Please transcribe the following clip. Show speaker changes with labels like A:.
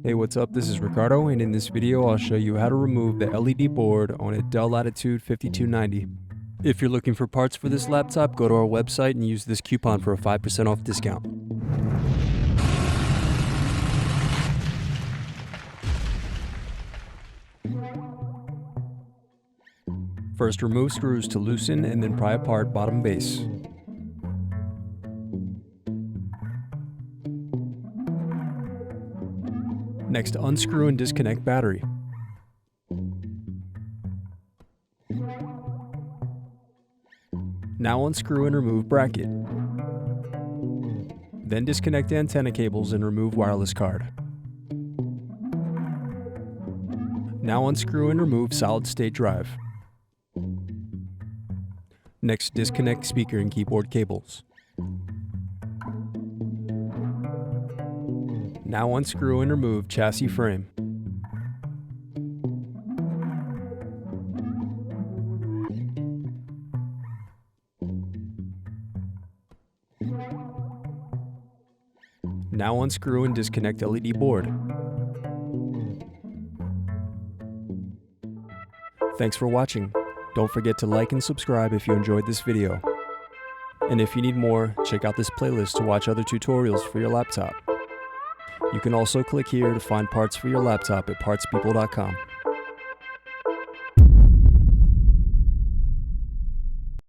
A: Hey, what's up? This is Ricardo, and in this video I'll show you how to remove the LED board on a Dell Latitude 5290. If you're looking for parts for this laptop, go to our website and use this coupon for a 5% off discount. First, remove screws to loosen and then pry apart bottom base. Next, unscrew and disconnect battery. Now unscrew and remove bracket. Then disconnect antenna cables and remove wireless card. Now unscrew and remove solid-state drive. Next, disconnect speaker and keyboard cables. Now unscrew and remove chassis frame. Now unscrew and disconnect LED board. Thanks for watching. Don't forget to like and subscribe if you enjoyed this video. And if you need more, check out this playlist to watch other tutorials for your laptop. You can also click here to find parts for your laptop at partspeople.com.